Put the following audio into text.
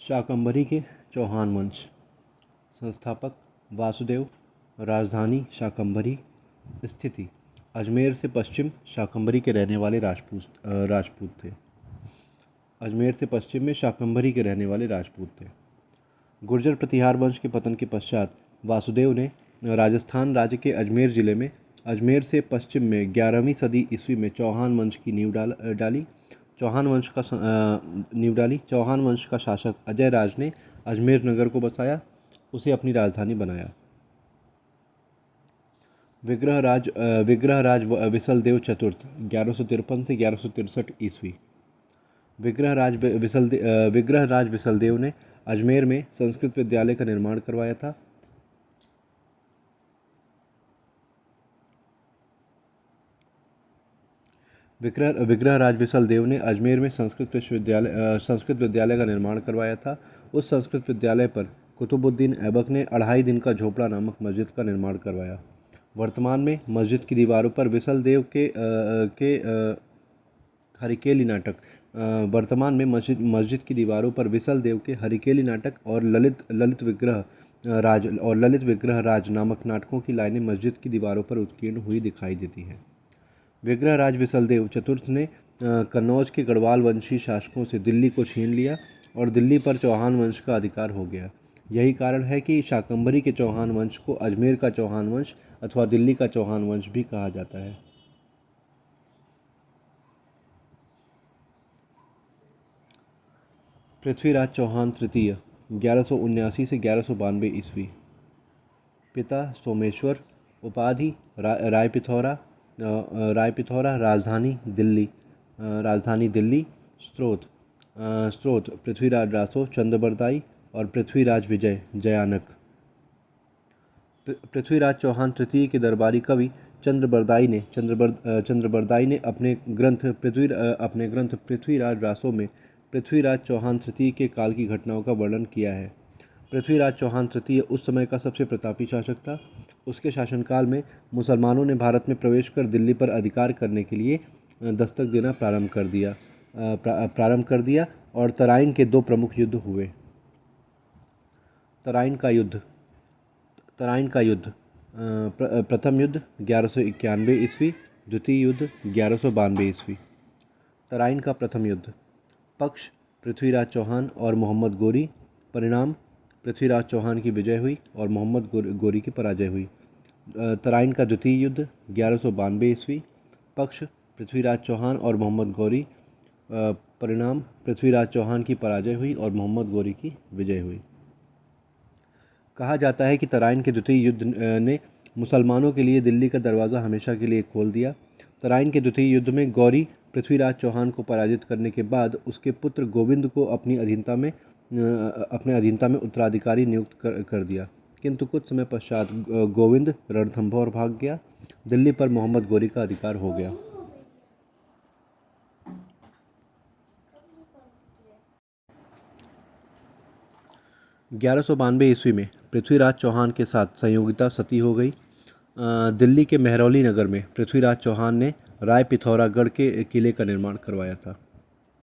शाकंभरी के चौहान वंश। संस्थापक वासुदेव। राजधानी शाकंभरी। स्थिति अजमेर से पश्चिम शाकंभरी के रहने वाले राजपूत थे। अजमेर से पश्चिम में शाकंभरी के रहने वाले राजपूत थे। गुर्जर प्रतिहार वंश के पतन के पश्चात वासुदेव ने राजस्थान राज्य के अजमेर जिले में अजमेर से पश्चिम में 11वीं सदी ईस्वी में चौहान वंश की नींव डाली। चौहान वंश का शासक अजय राज ने अजमेर नगर को बसाया, उसे अपनी राजधानी बनाया। विग्रहराज विसलदेव चतुर्थ 1153 से 1163 ईस्वी। विग्रहराज विसलदेव ने अजमेर में संस्कृत विद्यालय का निर्माण करवाया था। विग्रहराज विसलदेव ने अजमेर में संस्कृत विद्यालय का निर्माण करवाया था। उस संस्कृत विद्यालय पर कुतुबुद्दीन ऐबक ने 2.5 दिन का झोपड़ा नामक मस्जिद का निर्माण करवाया। वर्तमान में मस्जिद की दीवारों पर विसलदेव के हरिकेली नाटक और ललित विग्रह राज नामक नाटकों की लाइनें मस्जिद की दीवारों पर उत्कीर्ण हुई दिखाई देती हैं। विग्रहराज विसलदेव चतुर्थ ने कन्नौज के गढ़वाल वंशी शासकों से दिल्ली को छीन लिया और दिल्ली पर चौहान वंश का अधिकार हो गया। यही कारण है कि शाकंभरी के चौहान वंश को अजमेर का चौहान वंश अथवा दिल्ली का चौहान वंश भी कहा जाता है। पृथ्वीराज चौहान तृतीय 1179 से 1192 ईस्वी। पिता सोमेश्वर। उपाधि रायपिथौरा। राजधानी दिल्ली। स्रोत पृथ्वीराज रासो चंद्रबरदाई और पृथ्वीराज विजय जयानक। पृथ्वीराज चौहान तृतीय के दरबारी कवि चंद्रबरदाई ने अपने ग्रंथ पृथ्वीराज रासो में पृथ्वीराज चौहान तृतीय के काल की घटनाओं का वर्णन किया है। पृथ्वीराज चौहान तृतीय उस समय का सबसे प्रतापी शासक था। उसके शासनकाल में मुसलमानों ने भारत में प्रवेश कर दिल्ली पर अधिकार करने के लिए दस्तक देना प्रारंभ कर दिया और तराइन के 2 प्रमुख युद्ध हुए। तराइन का युद्ध प्रथम युद्ध 1191 ईस्वी, द्वितीय युद्ध 1192 ईस्वी। तराइन का प्रथम युद्ध। पक्ष पृथ्वीराज चौहान और मोहम्मद गोरी। परिणाम पृथ्वीराज चौहान की विजय हुई और मोहम्मद गोरी की पराजय हुई। तराइन का द्वितीय युद्ध 1192 ईस्वी। पक्ष पृथ्वीराज चौहान और मोहम्मद गोरी। परिणाम पृथ्वीराज चौहान की पराजय हुई और मोहम्मद गोरी की विजय हुई। कहा जाता है कि तराइन के द्वितीय युद्ध ने मुसलमानों के लिए दिल्ली का दरवाज़ा हमेशा के लिए खोल दिया। तराइन के द्वितीय युद्ध में गौरी पृथ्वीराज चौहान को पराजित करने के बाद उसके पुत्र गोविंद को अपने अधीनता में उत्तराधिकारी नियुक्त कर दिया, किंतु कुछ समय पश्चात गोविंद रणथंभौर भाग गया। दिल्ली पर मोहम्मद गोरी का अधिकार हो गया। (1192) ईस्वी में पृथ्वीराज चौहान के साथ संयोगिता सती हो गई। दिल्ली के मेहरौली नगर में पृथ्वीराज चौहान ने राय पिथौरागढ़ के किले का निर्माण करवाया था।